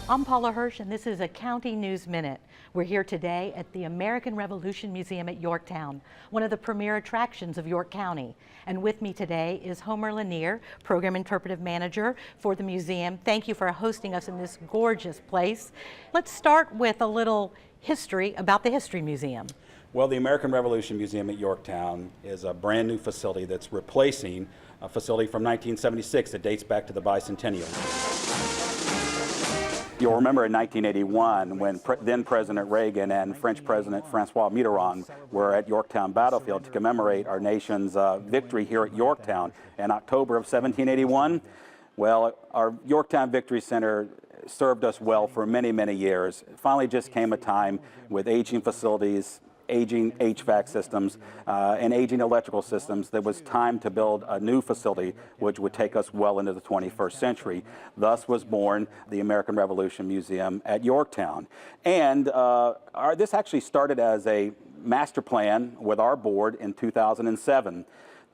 I'm Paula Hirsch, and this is a County News Minute. We're here today at the American Revolution Museum at Yorktown, one of the premier attractions of York County. And with me today is Homer Lanier, Program Interpretive Manager for the museum. Thank you for hosting us in this gorgeous place. Let's start with a little history about the History Museum. Well, the American Revolution Museum at Yorktown is a brand new facility that's replacing a facility from 1976 that dates back to the bicentennial. You'll remember in 1981 when then President Reagan and French President Francois Mitterrand were at Yorktown Battlefield to commemorate our nation's victory here at Yorktown in October of 1781. Well, our Yorktown Victory Center served us well for many, many years. It finally just came a time with aging facilities, aging HVAC systems, and aging electrical systems, there was time to build a new facility which would take us well into the 21st century. Thus was born the American Revolution Museum at Yorktown. And this actually started as a master plan with our board in 2007.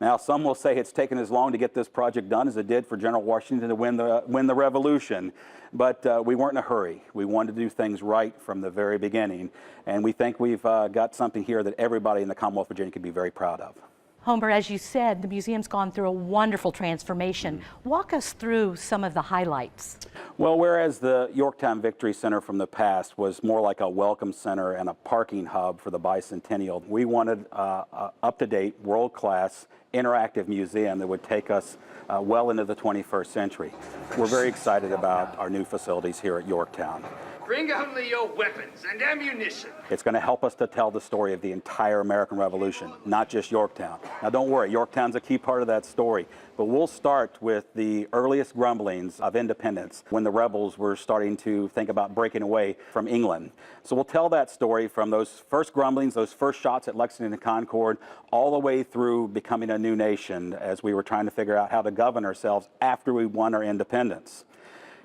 Now, some will say it's taken as long to get this project done as it did for General Washington to win the Revolution. But we weren't in a hurry. We wanted to do things right from the very beginning. And we think we've got something here that everybody in the Commonwealth of Virginia can be very proud of. Homer, as you said, the museum's gone through a wonderful transformation. Walk us through some of the highlights. Well, whereas the Yorktown Victory Center from the past was more like a welcome center and a parking hub for the bicentennial, we wanted a up-to-date, world-class, interactive museum that would take us well into the 21st century. We're very excited about our new facilities here at Yorktown. Bring only your weapons and ammunition. It's going to help us to tell the story of the entire American Revolution, not just Yorktown. Now don't worry, Yorktown's a key part of that story, but we'll start with the earliest grumblings of independence when the rebels were starting to think about breaking away from England. So we'll tell that story from those first grumblings, those first shots at Lexington and Concord, all the way through becoming a new nation as we were trying to figure out how to govern ourselves after we won our independence.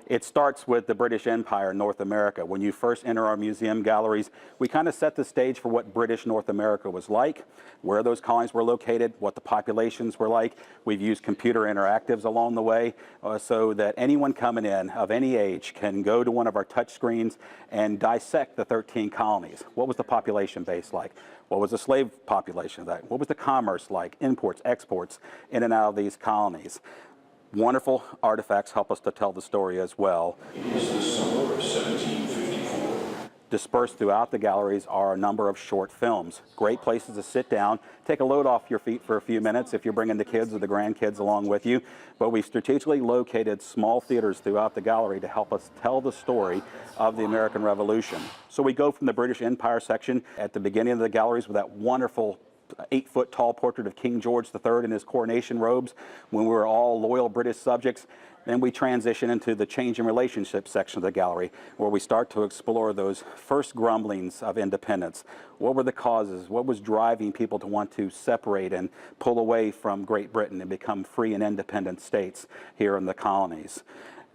It starts with the British Empire in North America. When you first enter our museum galleries, we kind of set the stage for what British North America was like, where those colonies were located, what the populations were like. We've used computer interactives along the way so that anyone coming in of any age can go to one of our touch screens and dissect the 13 colonies. What was the population base like? What was the slave population like? What was the commerce like? Imports, exports in and out of these colonies. Wonderful artifacts help us to tell the story as well. It was the summer of 1754. Dispersed throughout the galleries are a number of short films. Great places to sit down, take a load off your feet for a few minutes if you're bringing the kids or the grandkids along with you. But we've strategically located small theaters throughout the gallery to help us tell the story of the American Revolution. So we go from the British Empire section at the beginning of the galleries with that wonderful 8-foot tall portrait of King George III in his coronation robes when we were all loyal British subjects. Then we transition into the change in relationships section of the gallery where we start to explore those first grumblings of independence. What were the causes? What was driving people to want to separate and pull away from Great Britain and become free and independent states here in the colonies?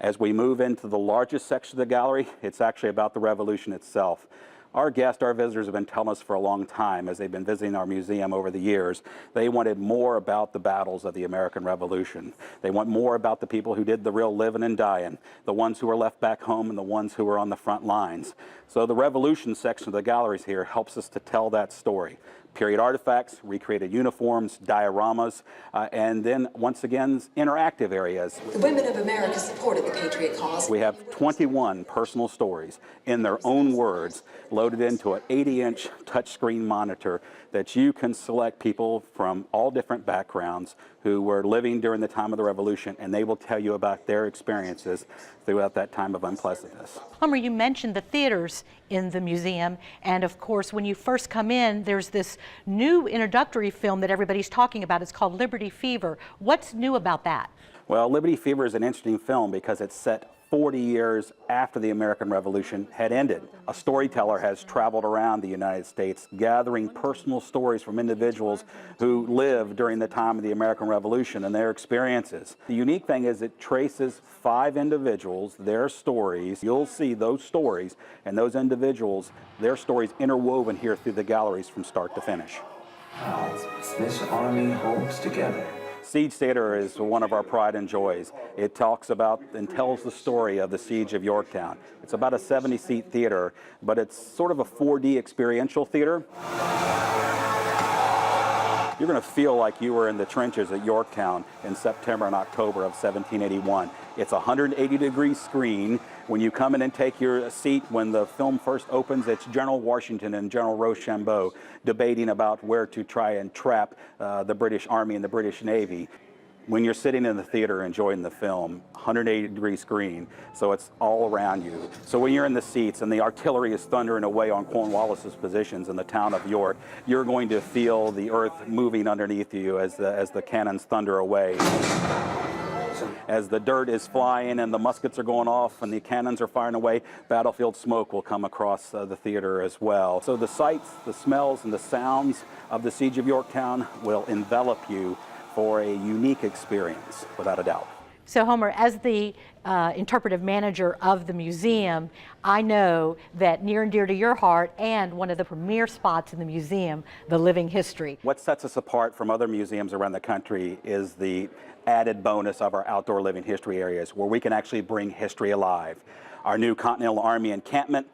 As we move into the largest section of the gallery, it's actually about the Revolution itself. Our guests, our visitors have been telling us for a long time as they've been visiting our museum over the years, they wanted more about the battles of the American Revolution. They want more about the people who did the real living and dying, the ones who were left back home and the ones who were on the front lines. So the Revolution section of the galleries here helps us to tell that story. Period artifacts, recreated uniforms, dioramas, and then, once again, interactive areas. The women of America supported the Patriot cause. We have 21 personal stories in their own words loaded into an 80-inch touchscreen monitor that you can select people from all different backgrounds who were living during the time of the Revolution, and they will tell you about their experiences throughout that time of unpleasantness. Homer, you mentioned the theaters in the museum, and of course when you first come in there's this new introductory film that everybody's talking about. It's called Liberty Fever. What's new about that? Well, Liberty Fever is an interesting film because it's set 40 years after the American Revolution had ended. A storyteller has traveled around the United States gathering personal stories from individuals who lived during the time of the American Revolution and their experiences. The unique thing is it traces 5 individuals, their stories. You'll see those stories and those individuals, their stories interwoven here through the galleries from start to finish. How this army holds together. Siege Theater is one of our pride and joys. It talks about and tells the story of the Siege of Yorktown. It's about a 70-seat theater, but it's sort of a 4D experiential theater. You're going to feel like you were in the trenches at Yorktown in September and October of 1781. It's a 180-degree screen. When you come in and take your seat, when the film first opens, it's General Washington and General Rochambeau debating about where to try and trap the British Army and the British Navy. When you're sitting in the theater enjoying the film, 180-degree screen, so it's all around you. So when you're in the seats and the artillery is thundering away on Cornwallis's positions in the town of York, you're going to feel the earth moving underneath you as the cannons thunder away. As the dirt is flying and the muskets are going off and the cannons are firing away, battlefield smoke will come across the theater as well. So the sights, the smells, and the sounds of the Siege of Yorktown will envelop you for a unique experience, without a doubt. So Homer, as the interpretive manager of the museum, I know that near and dear to your heart and one of the premier spots in the museum, the living history. What sets us apart from other museums around the country is the added bonus of our outdoor living history areas, where we can actually bring history alive. Our new Continental Army encampment,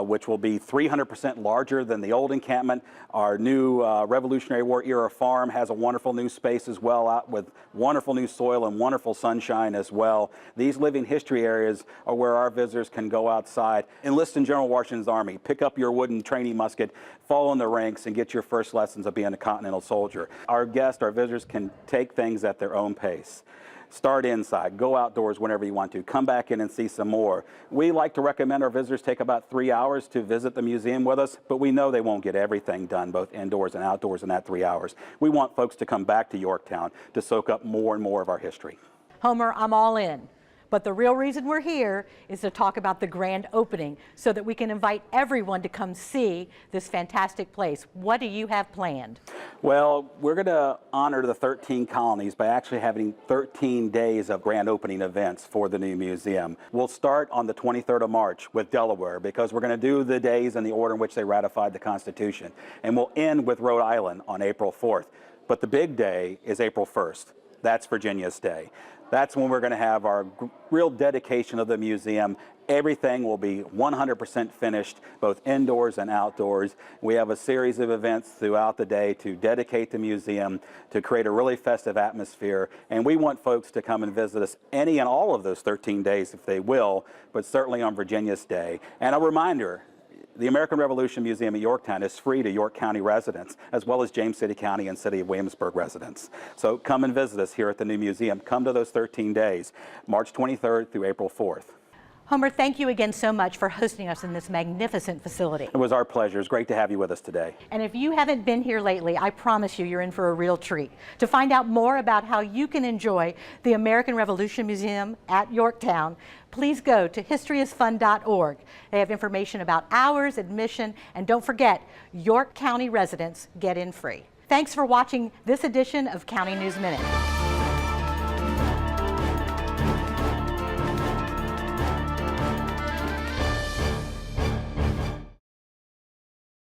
which will be 300% larger than the old encampment. Our new Revolutionary War era farm has a wonderful new space as well, out with wonderful new soil and wonderful sunshine as well. These living history areas are where our visitors can go outside, enlist in General Washington's Army, pick up your wooden training musket, fall in the ranks, and get your first lessons of being a Continental soldier. Our guests, our visitors, can take things at their own pace. Start inside, go outdoors whenever you want to, come back in and see some more. We like to recommend our visitors take about 3 hours to visit the museum with us, but we know they won't get everything done, both indoors and outdoors, in that 3 hours. We want folks to come back to Yorktown to soak up more and more of our history. Homer, I'm all in. But the real reason we're here is to talk about the grand opening so that we can invite everyone to come see this fantastic place. What do you have planned? Well, we're going to honor the 13 colonies by actually having 13 days of grand opening events for the new museum. We'll start on the 23rd of March with Delaware, because we're going to do the days in the order in which they ratified the Constitution. And we'll end with Rhode Island on April 4th. But the big day is April 1st. That's Virginia's Day. That's when we're going to have our real dedication of the museum. Everything will be 100% finished, both indoors and outdoors. We have a series of events throughout the day to dedicate the museum, to create a really festive atmosphere. And we want folks to come and visit us any and all of those 13 days if they will, but certainly on Virginia's Day. And a reminder, the American Revolution Museum at Yorktown is free to York County residents, as well as James City County and City of Williamsburg residents. So come and visit us here at the new museum. Come to those 13 days, March 23rd through April 4th. Homer, thank you again so much for hosting us in this magnificent facility. It was our pleasure. It's great to have you with us today. And if you haven't been here lately, I promise you, you're in for a real treat. To find out more about how you can enjoy the American Revolution Museum at Yorktown, please go to historyisfun.org. They have information about hours, admission, and don't forget, York County residents get in free. Thanks for watching this edition of County News Minute.